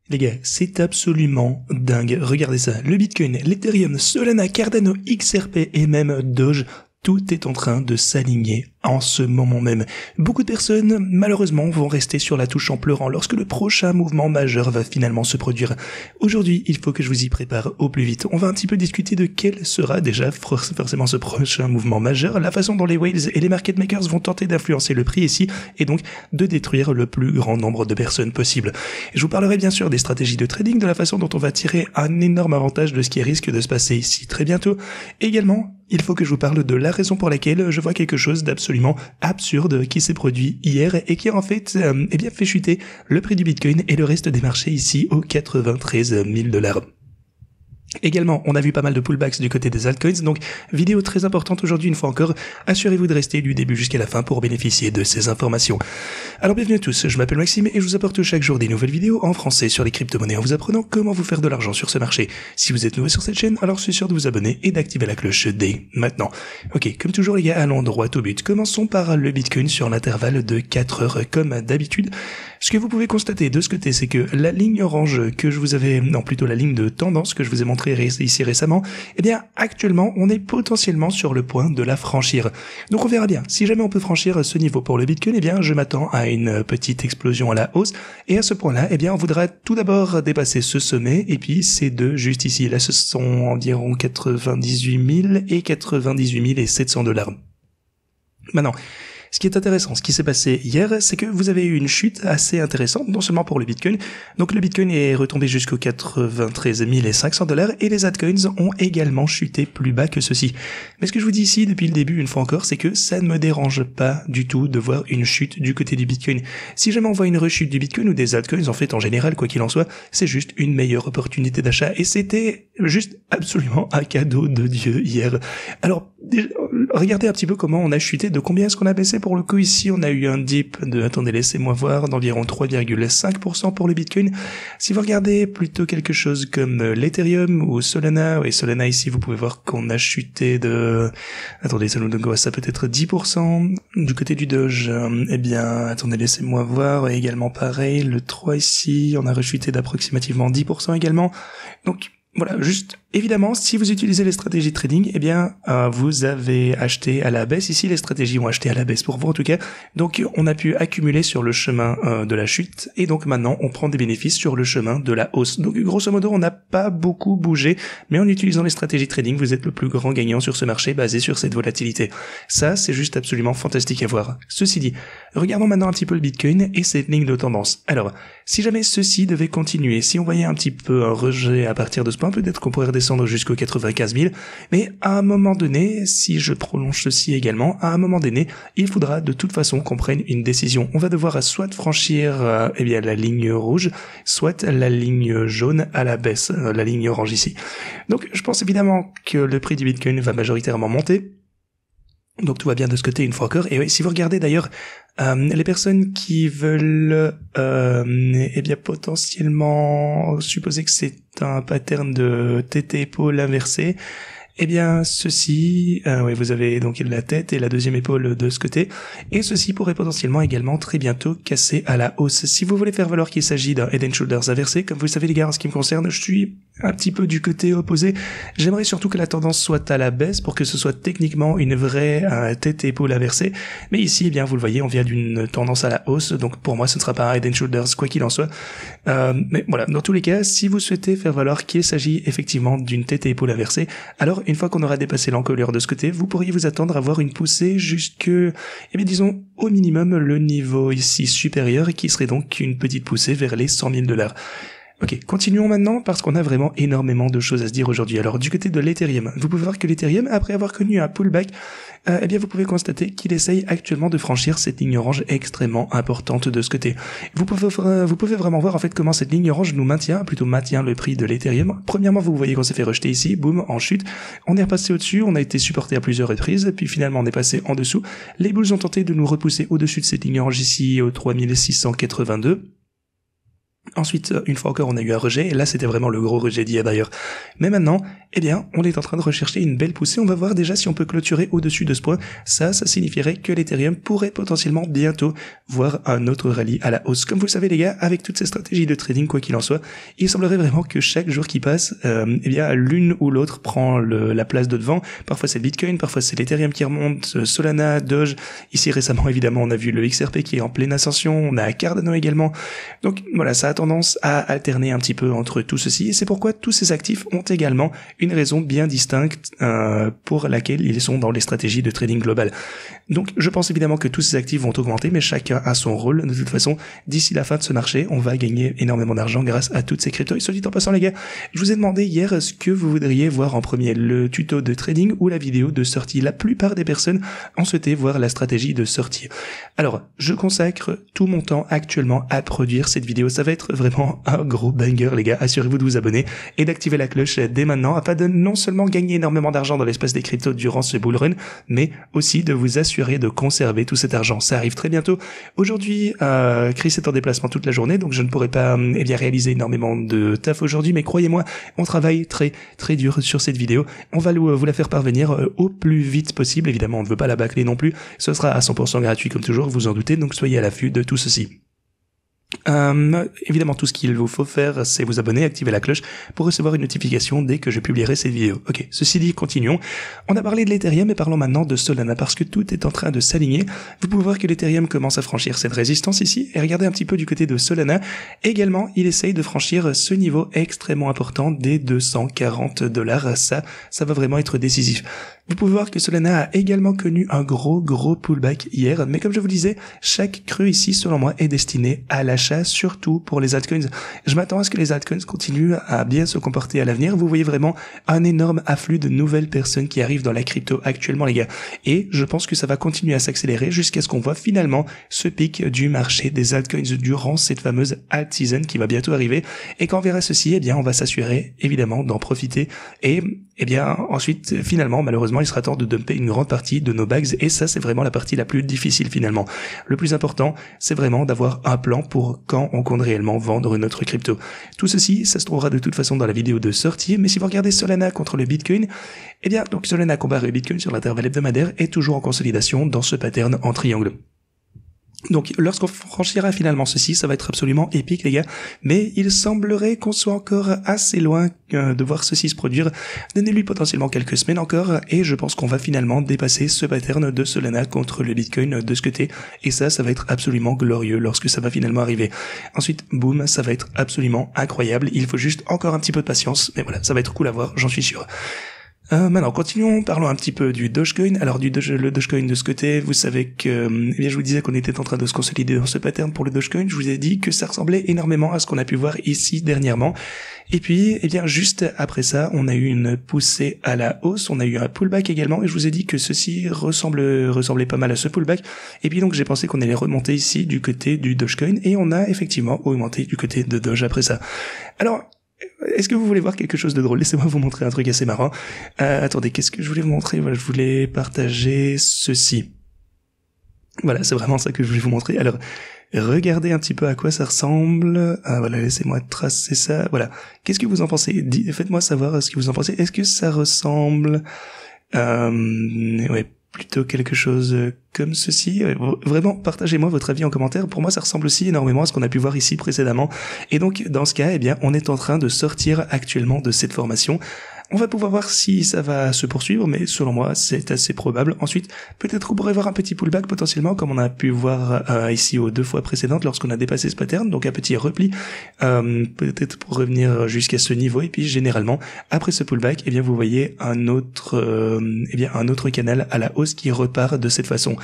Les gars, c'est absolument dingue. Regardez ça. Le Bitcoin, l'Ethereum, Solana, Cardano, XRP et même Doge, tout est en train de s'aligner en ce moment même. Beaucoup de personnes, malheureusement, vont rester sur la touche en pleurant lorsque le prochain mouvement majeur va finalement se produire. Aujourd'hui, il faut que je vous y prépare au plus vite. On va un petit peu discuter de quel sera déjà forcément ce prochain mouvement majeur, la façon dont les whales et les market makers vont tenter d'influencer le prix ici, et donc de détruire le plus grand nombre de personnes possible. Je vous parlerai bien sûr des stratégies de trading, de la façon dont on va tirer un énorme avantage de ce qui risque de se passer ici très bientôt. Également, il faut que je vous parle de la raison pour laquelle je vois quelque chose d'absolument absurde qui s'est produit hier et qui a en fait fait chuter le prix du Bitcoin et le reste des marchés ici aux 93 000 $. Également, on a vu pas mal de pullbacks du côté des altcoins, donc vidéo très importante aujourd'hui une fois encore, assurez-vous de rester du début jusqu'à la fin pour bénéficier de ces informations. Alors bienvenue à tous, je m'appelle Maxime et je vous apporte chaque jour des nouvelles vidéos en français sur les crypto-monnaies en vous apprenant comment vous faire de l'argent sur ce marché. Si vous êtes nouveau sur cette chaîne, alors je suis sûr de vous abonner et d'activer la cloche dès maintenant. Ok, comme toujours les gars, allons droit au but. Commençons par le Bitcoin sur l'intervalle de 4 heures comme d'habitude. Ce que vous pouvez constater de ce côté, c'est que la ligne orange que je vous avais, non plutôt la ligne de tendance que je vous ai montré ici récemment, eh bien actuellement on est potentiellement sur le point de la franchir. Donc on verra bien. Si jamais on peut franchir ce niveau pour le Bitcoin, eh bien je m'attends à une petite explosion à la hausse. Et à ce point-là, eh bien on voudra tout d'abord dépasser ce sommet et puis ces deux juste ici. Là ce sont environ 98 000 et 98 700 $. Maintenant, ce qui est intéressant, ce qui s'est passé hier, c'est que vous avez eu une chute assez intéressante, non seulement pour le Bitcoin. Donc le Bitcoin est retombé jusqu'aux 93 500 $ et les altcoins ont également chuté plus bas que ceci. Mais ce que je vous dis ici depuis le début, une fois encore, c'est que ça ne me dérange pas du tout de voir une chute du côté du Bitcoin. Si jamais on voit une rechute du Bitcoin ou des altcoins, en fait, en général, quoi qu'il en soit, c'est juste une meilleure opportunité d'achat. Et c'était juste absolument un cadeau de Dieu hier. Alors, regardez un petit peu comment on a chuté, de combien est-ce qu'on a baissé pour le coup ici, on a eu un dip de, attendez laissez-moi voir, d'environ 3,5% pour le Bitcoin. Si vous regardez plutôt quelque chose comme l'Ethereum ou Solana, et Solana ici vous pouvez voir qu'on a chuté de, attendez ça nous donne quoi, ça peut être 10%, du côté du Doge, eh bien attendez laissez-moi voir, et également pareil, le 3 ici, on a rechuté d'approximativement 10% également, donc voilà, juste, évidemment, si vous utilisez les stratégies de trading, eh bien, vous avez acheté à la baisse. Ici, les stratégies ont acheté à la baisse pour vous, en tout cas. Donc, on a pu accumuler sur le chemin de la chute. Et donc, maintenant, on prend des bénéfices sur le chemin de la hausse. Donc, grosso modo, on n'a pas beaucoup bougé. Mais en utilisant les stratégies de trading, vous êtes le plus grand gagnant sur ce marché basé sur cette volatilité. Ça, c'est juste absolument fantastique à voir. Ceci dit, regardons maintenant un petit peu le Bitcoin et cette ligne de tendance. Alors, si jamais ceci devait continuer, si on voyait un petit peu un rejet à partir de ce point, peut-être qu'on pourrait redescendre jusqu'aux 95 000, mais à un moment donné, si je prolonge ceci également, à un moment donné, il faudra de toute façon qu'on prenne une décision. On va devoir soit franchir la ligne rouge, soit la ligne jaune à la baisse, la ligne orange ici. Donc je pense évidemment que le prix du Bitcoin va majoritairement monter. Donc tout va bien de ce côté une fois encore. Et oui, si vous regardez d'ailleurs les personnes qui veulent potentiellement supposer que c'est un pattern de tête et épaule inversé, eh bien, ceci, vous avez donc la tête et la deuxième épaule de ce côté, et ceci pourrait potentiellement également très bientôt casser à la hausse. Si vous voulez faire valoir qu'il s'agit d'un Head and Shoulders inversé, comme vous le savez les gars, en ce qui me concerne, je suis un petit peu du côté opposé. J'aimerais surtout que la tendance soit à la baisse pour que ce soit techniquement une vraie tête et épaule inversée. Mais ici, eh bien, vous le voyez, on vient d'une tendance à la hausse, donc pour moi, ce ne sera pas un Head and Shoulders, quoi qu'il en soit. Mais voilà, dans tous les cas, si vous souhaitez faire valoir qu'il s'agit effectivement d'une tête et épaule inversée, alors une fois qu'on aura dépassé l'encolure de ce côté, vous pourriez vous attendre à voir une poussée jusque, disons, au minimum le niveau ici supérieur, qui serait donc une petite poussée vers les 100 000 $. Ok, continuons maintenant parce qu'on a vraiment énormément de choses à se dire aujourd'hui. Alors du côté de l'Ethereum, vous pouvez voir que l'Ethereum, après avoir connu un pullback, vous pouvez constater qu'il essaye actuellement de franchir cette ligne orange extrêmement importante de ce côté. Vous pouvez vraiment voir en fait comment cette ligne orange nous maintient le prix de l'Ethereum. Premièrement, vous voyez qu'on s'est fait rejeter ici, boum, en chute. On est repassé au-dessus, on a été supporté à plusieurs reprises, puis finalement on est passé en dessous. Les bulls ont tenté de nous repousser au-dessus de cette ligne orange ici au 3682. Ensuite, une fois encore, on a eu un rejet, et là, c'était vraiment le gros rejet d'hier d'ailleurs. Mais maintenant, eh bien, on est en train de rechercher une belle poussée. On va voir déjà si on peut clôturer au-dessus de ce point. Ça signifierait que l'Ethereum pourrait potentiellement bientôt voir un autre rallye à la hausse. Comme vous le savez, les gars, avec toutes ces stratégies de trading, quoi qu'il en soit, il semblerait vraiment que chaque jour qui passe, eh bien, l'une ou l'autre prend la place de devant. Parfois, c'est le Bitcoin, parfois, c'est l'Ethereum qui remonte, Solana, Doge. Ici, récemment, évidemment, on a vu le XRP qui est en pleine ascension. On a Cardano également. Donc, voilà, ça a tendance à alterner un petit peu entre tout ceci, et c'est pourquoi tous ces actifs ont également une raison bien distincte pour laquelle ils sont dans les stratégies de trading global. Donc je pense évidemment que tous ces actifs vont augmenter, mais chacun a son rôle. De toute façon, d'ici la fin de ce marché, on va gagner énormément d'argent grâce à toutes ces cryptos. Et soit dit en passant, les gars, je vous ai demandé hier ce que vous voudriez voir en premier, le tuto de trading ou la vidéo de sortie. La plupart des personnes ont souhaité voir la stratégie de sortie. Alors, je consacre tout mon temps actuellement à produire cette vidéo. Ça va être vraiment un gros banger, les gars. Assurez-vous de vous abonner et d'activer la cloche dès maintenant afin de non seulement gagner énormément d'argent dans l'espace des cryptos durant ce bull run, mais aussi de vous assurer de conserver tout cet argent. Ça arrive très bientôt. Aujourd'hui, Chris est en déplacement toute la journée, donc je ne pourrai pas bien réaliser énormément de taf aujourd'hui, mais croyez-moi, on travaille très très dur sur cette vidéo. On va vous la faire parvenir au plus vite possible. Évidemment, on ne veut pas la bâcler non plus. Ce sera à 100% gratuit comme toujours, vous en doutez, donc soyez à l'affût de tout ceci. Évidemment, tout ce qu'il vous faut faire, c'est vous abonner, activer la cloche pour recevoir une notification dès que je publierai cette vidéo. Ok, ceci dit, continuons. On a parlé de l'Ethereum et parlons maintenant de Solana parce que tout est en train de s'aligner. Vous pouvez voir que l'Ethereum commence à franchir cette résistance ici et regardez un petit peu du côté de Solana. Également, il essaye de franchir ce niveau extrêmement important des $240. Ça va vraiment être décisif. Vous pouvez voir que Solana a également connu un gros pullback hier, mais comme je vous disais, chaque creux ici, selon moi, est destiné à l'achat, surtout pour les altcoins. Je m'attends à ce que les altcoins continuent à bien se comporter à l'avenir. Vous voyez vraiment un énorme afflux de nouvelles personnes qui arrivent dans la crypto actuellement, les gars. Et je pense que ça va continuer à s'accélérer jusqu'à ce qu'on voit finalement ce pic du marché des altcoins durant cette fameuse alt season qui va bientôt arriver. Et quand on verra ceci, eh bien, on va s'assurer, évidemment, d'en profiter. Et, eh bien, ensuite, finalement, malheureusement, il sera temps de dumper une grande partie de nos bags et ça c'est vraiment la partie la plus difficile finalement. Le plus important c'est vraiment d'avoir un plan pour quand on compte réellement vendre notre crypto. Tout ceci ça se trouvera de toute façon dans la vidéo de sortie, mais si vous regardez Solana contre le Bitcoin, eh bien donc Solana comparé au Bitcoin sur l'intervalle hebdomadaire est toujours en consolidation dans ce pattern en triangle. Donc lorsqu'on franchira finalement ceci, ça va être absolument épique les gars, mais il semblerait qu'on soit encore assez loin de voir ceci se produire. Donnez-lui potentiellement quelques semaines encore et je pense qu'on va finalement dépasser ce pattern de Solana contre le Bitcoin de ce côté et ça va être absolument glorieux lorsque ça va finalement arriver. Ensuite, boum, ça va être absolument incroyable, il faut juste encore un petit peu de patience, mais voilà, ça va être cool à voir, j'en suis sûr. Maintenant, continuons, parlons un petit peu du Dogecoin. Alors, le Dogecoin de ce côté, vous savez que, eh bien, je vous disais qu'on était en train de se consolider dans ce pattern pour le Dogecoin. Je vous ai dit que ça ressemblait énormément à ce qu'on a pu voir ici dernièrement. Et puis, eh bien, juste après ça, on a eu une poussée à la hausse, on a eu un pullback également, et je vous ai dit que ceci ressemblait pas mal à ce pullback. Et puis donc, j'ai pensé qu'on allait remonter ici du côté du Dogecoin, et on a effectivement augmenté du côté de Doge après ça. Alors, est-ce que vous voulez voir quelque chose de drôle? Laissez-moi vous montrer un truc assez marrant. Attendez, qu'est-ce que je voulais vous montrer? Voilà, je voulais partager ceci. Voilà, c'est vraiment ça que je voulais vous montrer. Alors, regardez un petit peu à quoi ça ressemble. Voilà, laissez-moi tracer ça. Voilà. Qu'est-ce que vous en pensez? Faites-moi savoir ce que vous en pensez. Est-ce que ça ressemble... ouais, plutôt quelque chose comme ceci. Vraiment, partagez-moi votre avis en commentaire. Pour moi, ça ressemble aussi énormément à ce qu'on a pu voir ici précédemment. Et donc, dans ce cas, eh bien, on est en train de sortir actuellement de cette formation. On va pouvoir voir si ça va se poursuivre, mais selon moi, c'est assez probable. Ensuite, peut-être qu'on pourrait voir un petit pullback potentiellement, comme on a pu voir ici aux 2 fois précédentes lorsqu'on a dépassé ce pattern, donc un petit repli, peut-être pour revenir jusqu'à ce niveau. Et puis, généralement, après ce pullback, eh bien, vous voyez un autre canal à la hausse qui repart de cette façon.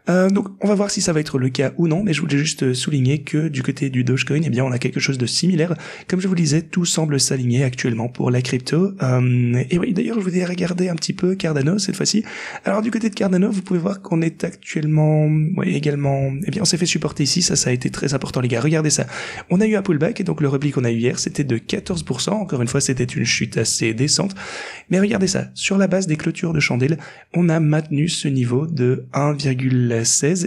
Donc on va voir si ça va être le cas ou non, mais je voulais juste souligner que du côté du Dogecoin, eh bien on a quelque chose de similaire. Comme je vous le disais, tout semble s'aligner actuellement pour la crypto. Et oui, d'ailleurs je voulais regarder un petit peu Cardano cette fois-ci. Alors du côté de Cardano, vous pouvez voir qu'on est actuellement, également, eh bien on s'est fait supporter ici, ça a été très important les gars. Regardez ça. On a eu un pullback et donc le repli qu'on a eu hier, c'était de 14%. Encore une fois, c'était une chute assez décente. Mais regardez ça. Sur la base des clôtures de chandelle, on a maintenu ce niveau de 1,16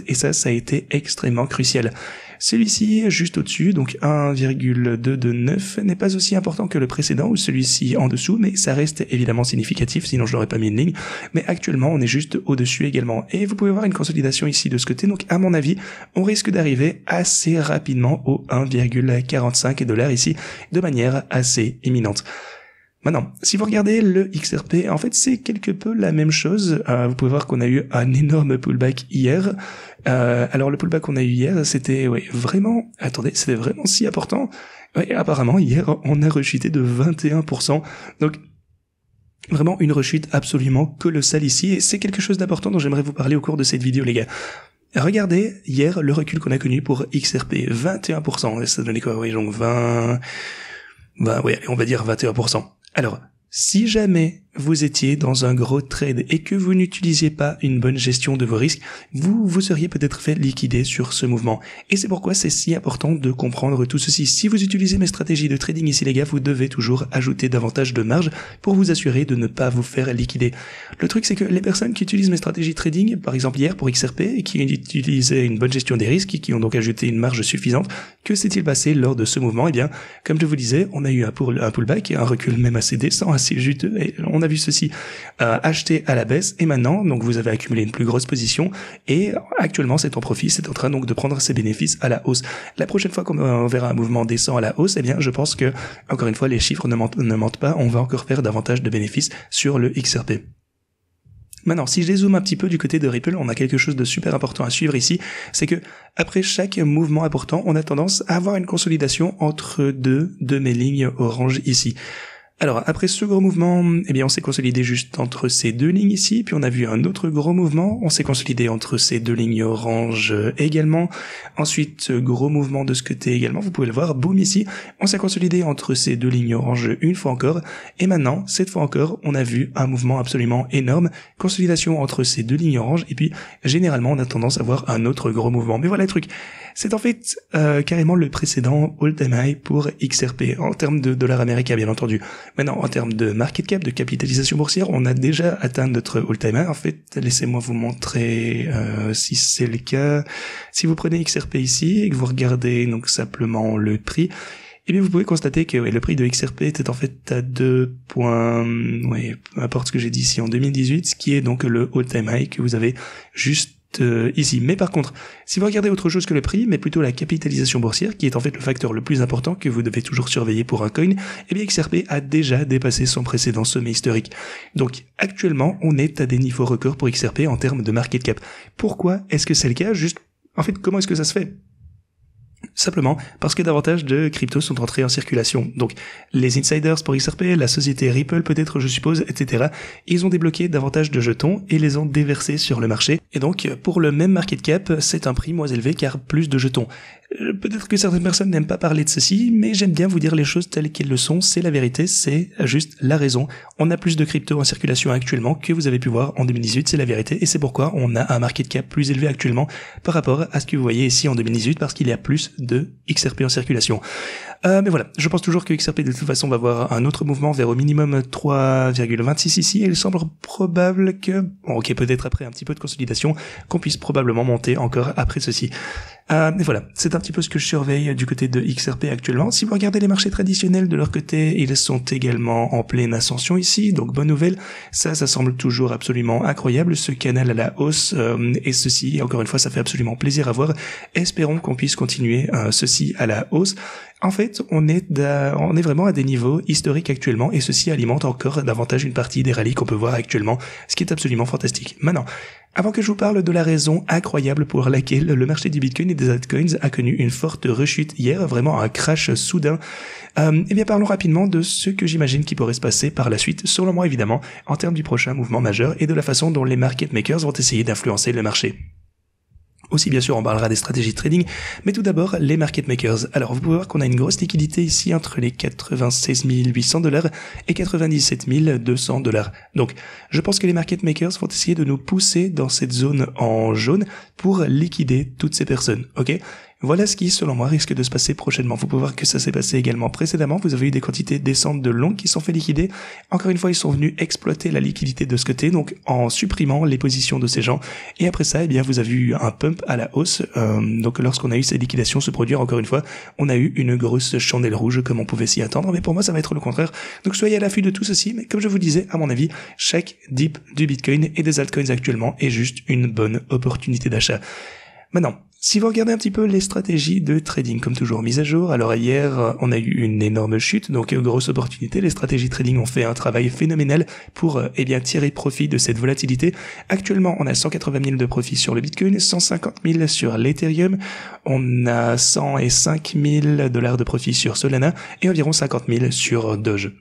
et ça a été extrêmement crucial. Celui-ci, juste au-dessus, donc 1,229, n'est pas aussi important que le précédent ou celui-ci en dessous, mais ça reste évidemment significatif, sinon je n'aurais pas mis une ligne. Mais actuellement, on est juste au-dessus également. Et vous pouvez voir une consolidation ici de ce côté, donc à mon avis, on risque d'arriver assez rapidement au 1,45 $ ici, de manière assez imminente. Maintenant, si vous regardez le XRP, en fait, c'est quelque peu la même chose. Vous pouvez voir qu'on a eu un énorme pullback hier. Alors, le pullback qu'on a eu hier, c'était vraiment... Attendez, c'était vraiment si important. Apparemment, hier, on a rechuté de 21%. Donc, vraiment une rechute absolument colossale ici. Et c'est quelque chose d'important dont j'aimerais vous parler au cours de cette vidéo, les gars. Regardez, hier, le recul qu'on a connu pour XRP. 21%. Ça donnait quoi? Oui, donc 20... on va dire 21%. Alors, si jamais vous étiez dans un gros trade et que vous n'utilisiez pas une bonne gestion de vos risques, vous seriez peut-être fait liquider sur ce mouvement. Et c'est pourquoi c'est si important de comprendre tout ceci. Si vous utilisez mes stratégies de trading ici, les gars, vous devez toujours ajouter davantage de marge pour vous assurer de ne pas vous faire liquider. Le truc, c'est que les personnes qui utilisent mes stratégies de trading, par exemple hier pour XRP, et qui utilisaient une bonne gestion des risques, et qui ont donc ajouté une marge suffisante, que s'est-il passé lors de ce mouvement? Eh bien, comme je vous disais, on a eu un pullback et un recul même assez décent, assez juteux, et on a vu ceci acheter à la baisse, et maintenant, donc vous avez accumulé une plus grosse position, et actuellement c'est en profit, c'est en train donc de prendre ses bénéfices à la hausse. La prochaine fois qu'on verra un mouvement descend à la hausse, eh bien je pense que, encore une fois, les chiffres ne mentent pas, on va encore faire davantage de bénéfices sur le XRP. Maintenant, si je dézoome un petit peu du côté de Ripple, on a quelque chose de super important à suivre ici, c'est que après chaque mouvement important, on a tendance à avoir une consolidation entre deux de mes lignes orange ici. Alors, après ce gros mouvement, eh bien, on s'est consolidé juste entre ces deux lignes ici, puis on a vu un autre gros mouvement, on s'est consolidé entre ces deux lignes orange également. Ensuite, gros mouvement de ce côté également, vous pouvez le voir, boum ici, on s'est consolidé entre ces deux lignes orange une fois encore, et maintenant, cette fois encore, on a vu un mouvement absolument énorme, consolidation entre ces deux lignes orange, et puis, généralement, on a tendance à voir un autre gros mouvement. Mais voilà le truc. C'est en fait carrément le précédent all-time high pour XRP, en termes de dollars américains bien entendu. Maintenant, en termes de market cap, de capitalisation boursière, on a déjà atteint notre all-time high. En fait, laissez-moi vous montrer si c'est le cas. Si vous prenez XRP ici et que vous regardez donc simplement le prix, eh bien vous pouvez constater que le prix de XRP était en fait à 2 points, peu importe ce que j'ai dit ici en 2018, ce qui est donc le all-time high que vous avez juste ici. Mais par contre, si vous regardez autre chose que le prix, mais plutôt la capitalisation boursière, qui est en fait le facteur le plus important que vous devez toujours surveiller pour un coin, eh bien XRP a déjà dépassé son précédent sommet historique. Donc actuellement, on est à des niveaux records pour XRP en termes de market cap. Pourquoi est-ce que c'est le cas? Juste, en fait, comment est-ce que ça se fait? Simplement parce que davantage de cryptos sont entrés en circulation. Donc, les insiders pour XRP, la société Ripple peut-être, je suppose, etc. Ils ont débloqué davantage de jetons et les ont déversés sur le marché. Et donc, pour le même market cap, c'est un prix moins élevé car plus de jetons. Peut-être que certaines personnes n'aiment pas parler de ceci, mais j'aime bien vous dire les choses telles qu'elles le sont. C'est la vérité, c'est juste la raison. On a plus de cryptos en circulation actuellement que vous avez pu voir en 2018, c'est la vérité. Et c'est pourquoi on a un market cap plus élevé actuellement par rapport à ce que vous voyez ici en 2018, parce qu'il y a plus de XRP en circulation. Mais voilà, je pense toujours que XRP de toute façon va avoir un autre mouvement vers au minimum 3,26 ici, et il semble probable que, peut-être après un petit peu de consolidation, qu'on puisse probablement monter encore après ceci. Mais voilà, c'est un petit peu ce que je surveille du côté de XRP actuellement. Si vous regardez les marchés traditionnels de leur côté, ils sont également en pleine ascension ici, donc bonne nouvelle. Ça semble toujours absolument incroyable, ce canal à la hausse, et ceci, encore une fois, ça fait absolument plaisir à voir. Espérons qu'on puisse continuer ceci à la hausse. En fait, on est vraiment à des niveaux historiques actuellement, et ceci alimente encore davantage une partie des rallyes qu'on peut voir actuellement, ce qui est absolument fantastique. Maintenant, avant que je vous parle de la raison incroyable pour laquelle le marché du Bitcoin et des altcoins a connu une forte rechute hier, vraiment un crash soudain, eh bien parlons rapidement de ce que j'imagine qui pourrait se passer par la suite, selon moi évidemment, en termes du prochain mouvement majeur et de la façon dont les market makers vont essayer d'influencer le marché. Aussi, bien sûr, on parlera des stratégies de trading, mais tout d'abord, les market makers. Alors, vous pouvez voir qu'on a une grosse liquidité ici entre les 96 800 $ et 97 200 $. Donc, je pense que les market makers vont essayer de nous pousser dans cette zone en jaune pour liquider toutes ces personnes, ok? Voilà ce qui, selon moi, risque de se passer prochainement. Vous pouvez voir que ça s'est passé également précédemment. Vous avez eu des quantités descentes de longs qui sont fait liquider. Encore une fois, ils sont venus exploiter la liquidité de ce côté, donc en supprimant les positions de ces gens. Et après ça, eh bien, vous avez eu un pump à la hausse. Donc lorsqu'on a eu ces liquidations se produire, encore une fois, on a eu une grosse chandelle rouge comme on pouvait s'y attendre. Mais pour moi, ça va être le contraire. Donc soyez à l'affût de tout ceci. Mais comme je vous disais, à mon avis, chaque dip du Bitcoin et des altcoins actuellement est juste une bonne opportunité d'achat. Maintenant, si vous regardez un petit peu les stratégies de trading, comme toujours mises à jour, alors hier, on a eu une énorme chute, donc grosse opportunité. Les stratégies trading ont fait un travail phénoménal pour tirer profit de cette volatilité. Actuellement, on a 180 000 de profit sur le Bitcoin, 150 000 sur l'Ethereum, on a 105 000 $ de profit sur Solana et environ 50 000 sur Doge.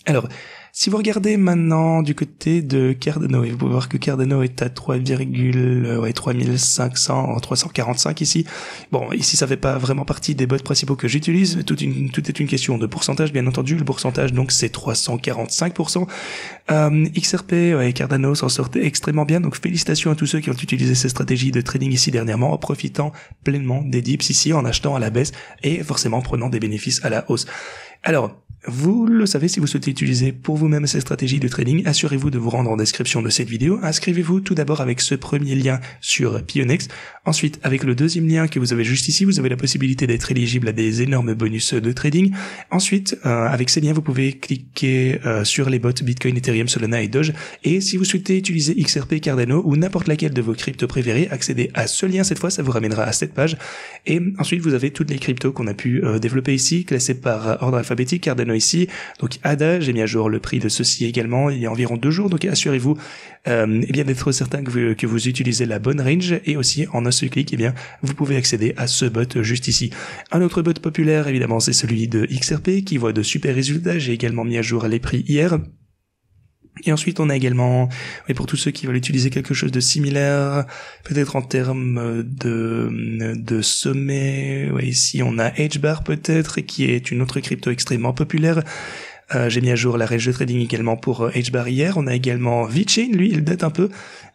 Alors, si vous regardez maintenant du côté de Cardano, et vous pouvez voir que Cardano est à 345 ici. Bon, ici ça fait pas vraiment partie des bots principaux que j'utilise. Tout est une question de pourcentage, bien entendu. Le pourcentage, donc, c'est 345%. XRP et Cardano s'en sortent extrêmement bien. Donc, félicitations à tous ceux qui ont utilisé ces stratégies de trading ici dernièrement, en profitant pleinement des dips ici, en achetant à la baisse et forcément prenant des bénéfices à la hausse. Alors, vous le savez, si vous souhaitez utiliser pour vous-même ces stratégies de trading, assurez-vous de vous rendre en description de cette vidéo. Inscrivez-vous tout d'abord avec ce premier lien sur Pionex. Ensuite, avec le deuxième lien que vous avez juste ici, vous avez la possibilité d'être éligible à des énormes bonus de trading. Ensuite, avec ces liens, vous pouvez cliquer sur les bots Bitcoin, Ethereum, Solana et Doge. Et si vous souhaitez utiliser XRP, Cardano ou n'importe laquelle de vos cryptos préférés, accédez à ce lien cette fois, ça vous ramènera à cette page. Et ensuite, vous avez toutes les cryptos qu'on a pu développer ici, classées par ordre alphabétique. Cardano ici, donc ADA, j'ai mis à jour le prix de ceci également il y a environ 2 jours, donc assurez-vous d'être certain que vous utilisez la bonne range, et aussi en un seul clic, vous pouvez accéder à ce bot juste ici. Un autre bot populaire, évidemment, c'est celui de XRP qui voit de super résultats. J'ai également mis à jour les prix hier. Et ensuite, on a également, pour tous ceux qui veulent utiliser quelque chose de similaire, peut-être en termes de sommet, ici on a HBAR peut-être, qui est une autre crypto extrêmement populaire. J'ai mis à jour la range de trading également pour HBAR hier. On a également VeChain, lui, il date un peu.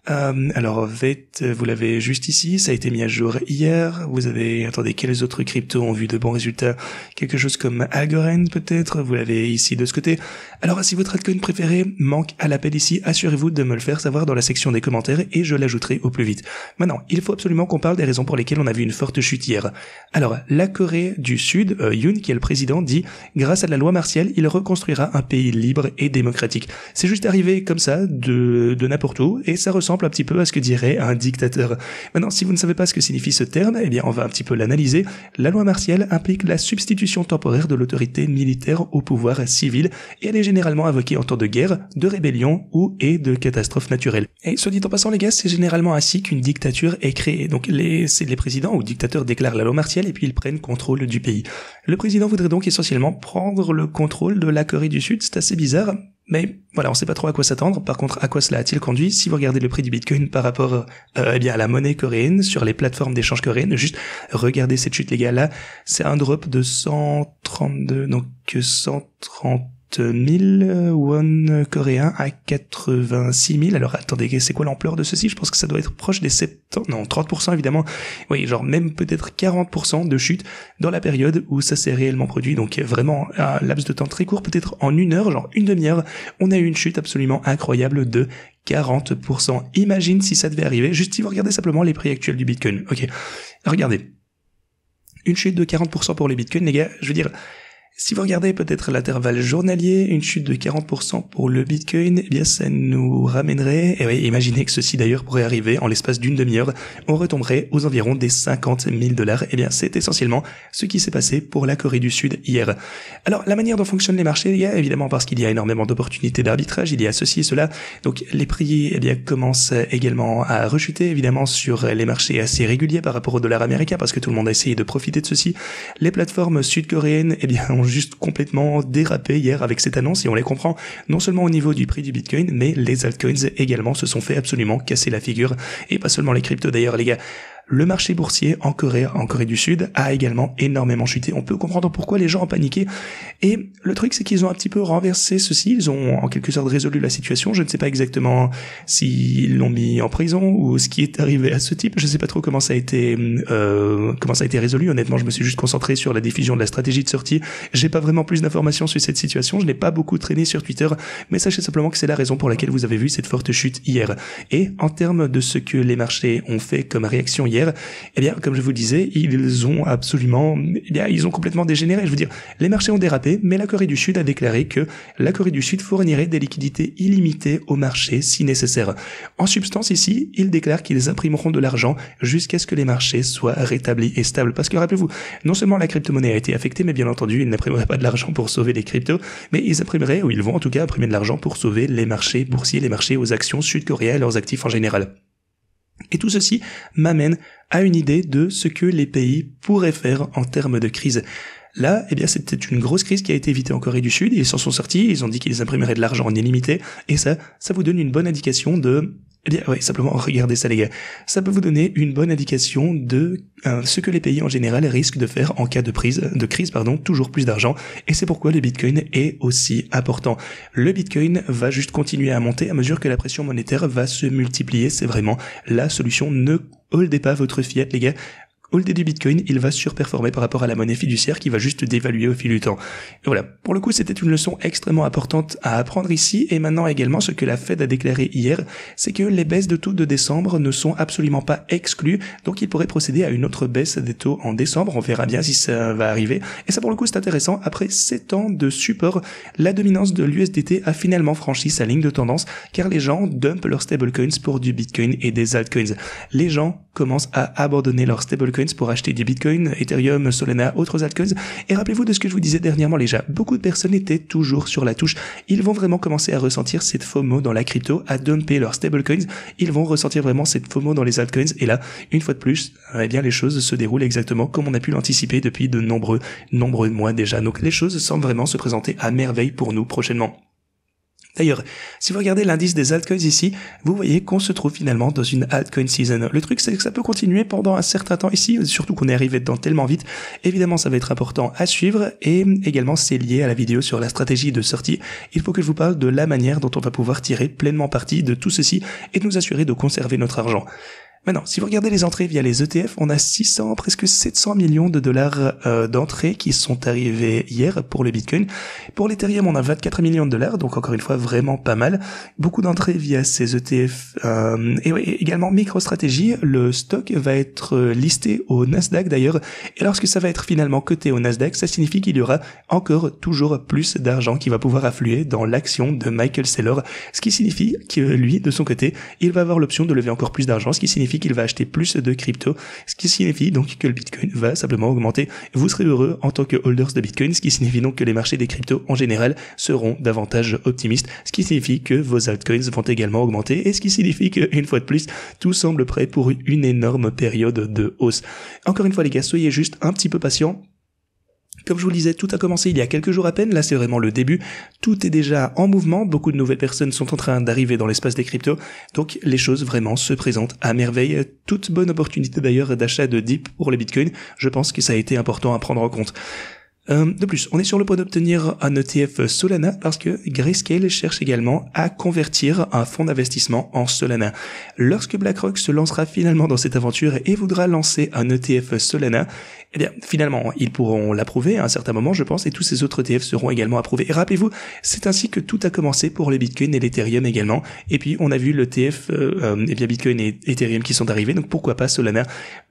Alors VET, vous l'avez juste ici, ça a été mis à jour hier. Vous avez, attendez, quels autres cryptos ont vu de bons résultats? Quelque chose comme Algorand peut-être, vous l'avez ici de ce côté. Alors si votre altcoin préféré manque à l'appel ici, assurez-vous de me le faire savoir dans la section des commentaires et je l'ajouterai au plus vite. Maintenant, il faut absolument qu'on parle des raisons pour lesquelles on a vu une forte chute hier. Alors, la Corée du Sud, Yoon, qui est le président, dit « Grâce à la loi martiale, il reconstruira un pays libre et démocratique ». C'est juste arrivé comme ça, de n'importe où, et ça ressemble un petit peu à ce que dirait un dictateur. Maintenant, si vous ne savez pas ce que signifie ce terme, on va un petit peu l'analyser. La loi martiale implique la substitution temporaire de l'autorité militaire au pouvoir civil, et elle est généralement invoquée en temps de guerre, de rébellion et de catastrophes naturelles. Et soit dit en passant, les gars, c'est généralement ainsi qu'une dictature est créée. Donc les présidents ou dictateurs déclarent la loi martiale et puis ils prennent contrôle du pays. Le président voudrait donc essentiellement prendre le contrôle de la Corée du Sud. C'est assez bizarre. Mais voilà, on sait pas trop à quoi s'attendre. Par contre, à quoi cela a-t-il conduit? Si vous regardez le prix du Bitcoin par rapport à la monnaie coréenne sur les plateformes d'échange coréennes, juste regardez cette chute, les gars. Là, c'est un drop de 132, donc 130 000 won coréens à 86 000. Alors attendez, c'est quoi l'ampleur de ceci? Je pense que ça doit être proche des 30% évidemment. Oui, genre même peut-être 40% de chute dans la période où ça s'est réellement produit. Donc vraiment un laps de temps très court, peut-être en 1 heure, genre une demi-heure, on a eu une chute absolument incroyable de 40%. Imagine si ça devait arriver, juste si vous regardez simplement les prix actuels du Bitcoin. Ok, regardez. Une chute de 40% pour les Bitcoins, les gars, je veux dire... Si vous regardez peut-être l'intervalle journalier, une chute de 40% pour le Bitcoin, ça nous ramènerait, imaginez que ceci d'ailleurs pourrait arriver en l'espace d'une demi-heure, on retomberait aux environs des 50 000 $. C'est essentiellement ce qui s'est passé pour la Corée du Sud hier. Alors, la manière dont fonctionnent les marchés, les gars, évidemment parce qu'il y a énormément d'opportunités d'arbitrage, il y a ceci et cela, donc les prix, commencent également à rechuter, évidemment, sur les marchés assez réguliers par rapport au dollar américain, parce que tout le monde a essayé de profiter de ceci. Les plateformes sud-coréennes, ont juste complètement dérapé hier avec cette annonce, et on les comprend non seulement au niveau du prix du Bitcoin, mais les altcoins également se sont fait absolument casser la figure, et pas seulement les cryptos d'ailleurs, les gars. Le marché boursier en Corée du Sud, a également énormément chuté. On peut comprendre pourquoi les gens ont paniqué. Et le truc, c'est qu'ils ont un petit peu renversé ceci. Ils ont en quelque sorte résolu la situation. Je ne sais pas exactement s'ils l'ont mis en prison ou ce qui est arrivé à ce type. Je ne sais pas trop comment ça a été résolu. Honnêtement, je me suis juste concentré sur la diffusion de la stratégie de sortie. J'ai pas vraiment plus d'informations sur cette situation. Je n'ai pas beaucoup traîné sur Twitter, mais sachez simplement que c'est la raison pour laquelle vous avez vu cette forte chute hier. Et en termes de ce que les marchés ont fait comme réaction hier, eh bien, comme je vous le disais, ils ont complètement dégénéré. Je veux dire, les marchés ont dérapé, mais la Corée du Sud a déclaré que la Corée du Sud fournirait des liquidités illimitées au marché si nécessaire. En substance ici, ils déclarent qu'ils imprimeront de l'argent jusqu'à ce que les marchés soient rétablis et stables. Parce que rappelez-vous, non seulement la crypto-monnaie a été affectée, mais bien entendu, ils n'imprimeraient pas de l'argent pour sauver les cryptos, mais ils vont en tout cas imprimer de l'argent pour sauver les marchés boursiers, les marchés aux actions sud-coréennes, leurs actifs en général. Et tout ceci m'amène à une idée de ce que les pays pourraient faire en termes de crise. Là, eh bien, c'était une grosse crise qui a été évitée en Corée du Sud. Ils s'en sont sortis, ils ont dit qu'ils imprimeraient de l'argent en illimité, et ça vous donne une bonne indication de... Eh bien, ouais, simplement, regardez ça, les gars. Ça peut vous donner une bonne indication de ce que les pays en général risquent de faire en cas de crise, toujours plus d'argent. Et c'est pourquoi le Bitcoin est aussi important. Le Bitcoin va juste continuer à monter à mesure que la pression monétaire va se multiplier. C'est vraiment la solution. Ne holdez pas votre fiat, les gars. Holdé du Bitcoin, il va surperformer par rapport à la monnaie fiduciaire qui va juste dévaluer au fil du temps. Et voilà, pour le coup, c'était une leçon extrêmement importante à apprendre ici. Et maintenant également, ce que la Fed a déclaré hier, c'est que les baisses de taux de décembre ne sont absolument pas exclues. Donc il pourrait procéder à une autre baisse des taux en décembre. On verra bien si ça va arriver. Et ça, pour le coup, c'est intéressant. Après 7 ans de support, la dominance de l'USDT a finalement franchi sa ligne de tendance, car les gens dumpent leurs stablecoins pour du Bitcoin et des altcoins. Les gens commencent à abandonner leurs stablecoins pour acheter du Bitcoin, Ethereum, Solana, autres altcoins. Et rappelez-vous de ce que je vous disais dernièrement, les gars. Beaucoup de personnes étaient toujours sur la touche. Ils vont vraiment commencer à ressentir cette FOMO dans la crypto, à dumper leurs stablecoins. Ils vont ressentir vraiment cette FOMO dans les altcoins. Et là, une fois de plus, eh bien, les choses se déroulent exactement comme on a pu l'anticiper depuis de nombreux mois déjà. Donc, les choses semblent vraiment se présenter à merveille pour nous prochainement. D'ailleurs, si vous regardez l'indice des altcoins ici, vous voyez qu'on se trouve finalement dans une altcoin season. Le truc, c'est que ça peut continuer pendant un certain temps ici, surtout qu'on est arrivé dedans tellement vite. Évidemment, ça va être important à suivre et également, c'est lié à la vidéo sur la stratégie de sortie. Il faut que je vous parle de la manière dont on va pouvoir tirer pleinement parti de tout ceci et nous assurer de conserver notre argent. Maintenant, si vous regardez les entrées via les ETF, on a 600, presque 700 millions de dollars d'entrées qui sont arrivées hier pour le Bitcoin. Pour l'Ethereum, on a 24 millions de dollars, donc encore une fois, vraiment pas mal. Beaucoup d'entrées via ces ETF. Et oui, également, MicroStrategy, le stock va être listé au Nasdaq d'ailleurs. Et lorsque ça va être finalement coté au Nasdaq, ça signifie qu'il y aura encore toujours plus d'argent qui va pouvoir affluer dans l'action de Michael Saylor. Ce qui signifie que lui, de son côté, il va avoir l'option de lever encore plus d'argent, ce qui signifie qu'il va acheter plus de crypto, ce qui signifie donc que le Bitcoin va simplement augmenter. Vous serez heureux en tant que holders de Bitcoin, ce qui signifie donc que les marchés des cryptos en général seront davantage optimistes, ce qui signifie que vos altcoins vont également augmenter et ce qui signifie que, une fois de plus, tout semble prêt pour une énorme période de hausse. Encore une fois les gars, soyez juste un petit peu patients. Comme je vous le disais, tout a commencé il y a quelques jours à peine, là c'est vraiment le début, tout est déjà en mouvement, beaucoup de nouvelles personnes sont en train d'arriver dans l'espace des cryptos, donc les choses vraiment se présentent à merveille. Toute bonne opportunité d'ailleurs d'achat de dip pour les bitcoins, je pense que ça a été important à prendre en compte. De plus, on est sur le point d'obtenir un ETF Solana parce que Grayscale cherche également à convertir un fonds d'investissement en Solana. Lorsque BlackRock se lancera finalement dans cette aventure et voudra lancer un ETF Solana, eh bien, finalement, ils pourront l'approuver à un certain moment, je pense, et tous ces autres ETF seront également approuvés. Et rappelez-vous, c'est ainsi que tout a commencé pour le Bitcoin et l'Ethereum également. Et puis, on a vu l'ETF, bien Bitcoin et Ethereum qui sont arrivés, donc pourquoi pas Solana.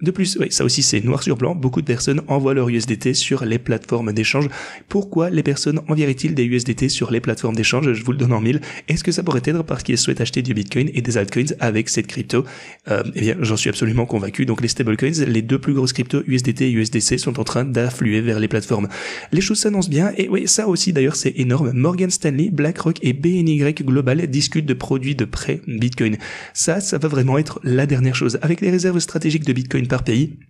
De plus, oui, ça aussi c'est noir sur blanc, beaucoup de personnes envoient leur USDT sur les plateformes d'échange. Pourquoi les personnes enverraient-ils des USDT sur les plateformes d'échange? Je vous le donne en mille. Est-ce que ça pourrait être parce qu'ils souhaitent acheter du Bitcoin et des altcoins avec cette crypto? Eh bien, j'en suis absolument convaincu. Donc les stablecoins, les deux plus grosses cryptos, USDT et USDC, sont en train d'affluer vers les plateformes. Les choses s'annoncent bien et oui, ça aussi d'ailleurs c'est énorme. Morgan Stanley, BlackRock et BNY Global discutent de produits de prêt Bitcoin. Ça va vraiment être la dernière chose. Avec les réserves stratégiques de Bitcoin par pays,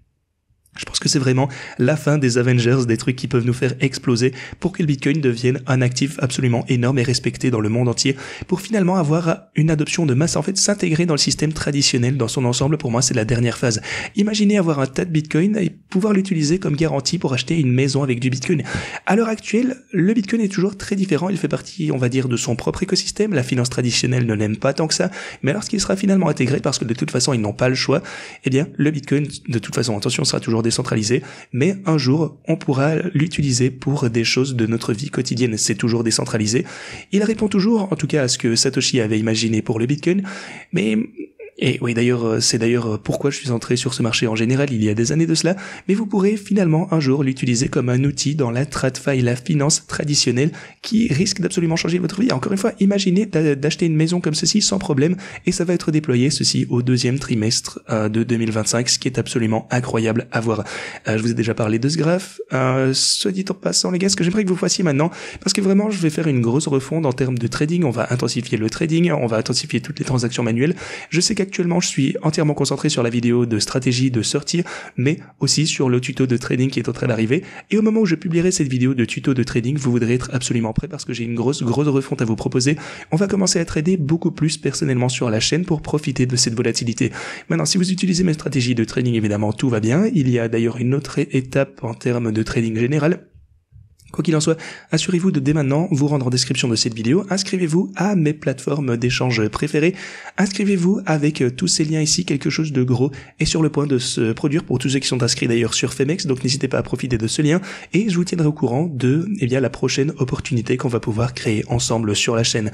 Je pense que c'est vraiment la fin des Avengers, des trucs qui peuvent nous faire exploser pour que le Bitcoin devienne un actif absolument énorme et respecté dans le monde entier, pour finalement avoir une adoption de masse, en fait s'intégrer dans le système traditionnel dans son ensemble. Pour moi, c'est la dernière phase. Imaginez avoir un tas de Bitcoin et pouvoir l'utiliser comme garantie pour acheter une maison avec du Bitcoin. À l'heure actuelle, le Bitcoin est toujours très différent, il fait partie, on va dire, de son propre écosystème. La finance traditionnelle ne l'aime pas tant que ça, mais lorsqu'il sera finalement intégré, parce que de toute façon ils n'ont pas le choix, eh bien le Bitcoin, de toute façon, attention, sera toujours décentralisé, mais un jour on pourra l'utiliser pour des choses de notre vie quotidienne. C'est toujours décentralisé. Il répond toujours, en tout cas, à ce que Satoshi avait imaginé pour le Bitcoin, mais et oui, d'ailleurs, c'est d'ailleurs pourquoi je suis entré sur ce marché en général il y a des années de cela, mais vous pourrez finalement un jour l'utiliser comme un outil dans la TradFi, la finance traditionnelle, qui risque d'absolument changer votre vie. Encore une fois, imaginez d'acheter une maison comme ceci sans problème, et ça va être déployé, ceci, au deuxième trimestre de 2025, ce qui est absolument incroyable à voir. Je vous ai déjà parlé de ce graphe, soit dit en passant les gars, ce que j'aimerais que vous fassiez maintenant, parce que vraiment je vais faire une grosse refonte en termes de trading, on va intensifier le trading, on va intensifier toutes les transactions manuelles. Je sais qu'actuellement je suis entièrement concentré sur la vidéo de stratégie de sortir, mais aussi sur le tuto de trading qui est en train d'arriver, et au moment où je publierai cette vidéo de tuto de trading, vous voudrez être absolument prêt parce que j'ai une grosse refonte à vous proposer. On va commencer à trader beaucoup plus personnellement sur la chaîne pour profiter de cette volatilité. Maintenant, si vous utilisez mes stratégies de trading, évidemment tout va bien. Il y a d'ailleurs une autre étape en termes de trading général. Quoi qu'il en soit, assurez-vous de dès maintenant vous rendre en description de cette vidéo, inscrivez-vous à mes plateformes d'échange préférées, inscrivez-vous avec tous ces liens ici, quelque chose de gros est sur le point de se produire pour tous ceux qui sont inscrits d'ailleurs sur Femex, donc n'hésitez pas à profiter de ce lien et je vous tiendrai au courant de la prochaine opportunité qu'on va pouvoir créer ensemble sur la chaîne.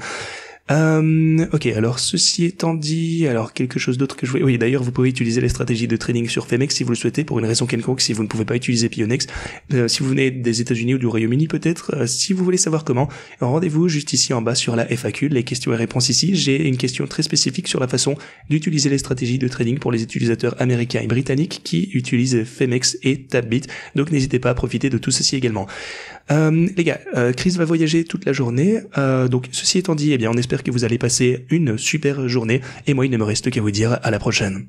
Ok, alors ceci étant dit, alors quelque chose d'autre que je voulais... Oui, d'ailleurs, vous pouvez utiliser les stratégies de trading sur Femex si vous le souhaitez, pour une raison quelconque, si vous ne pouvez pas utiliser Pionex. Si vous venez des États-Unis ou du Royaume-Uni peut-être, si vous voulez savoir comment, rendez-vous juste ici en bas sur la FAQ, les questions et réponses ici. J'ai une question très spécifique sur la façon d'utiliser les stratégies de trading pour les utilisateurs américains et britanniques qui utilisent Femex et Tapbit, donc n'hésitez pas à profiter de tout ceci également. Les gars, Chris va voyager toute la journée, donc ceci étant dit, eh bien on espère que vous allez passer une super journée, et moi il ne me reste qu'à vous dire à la prochaine.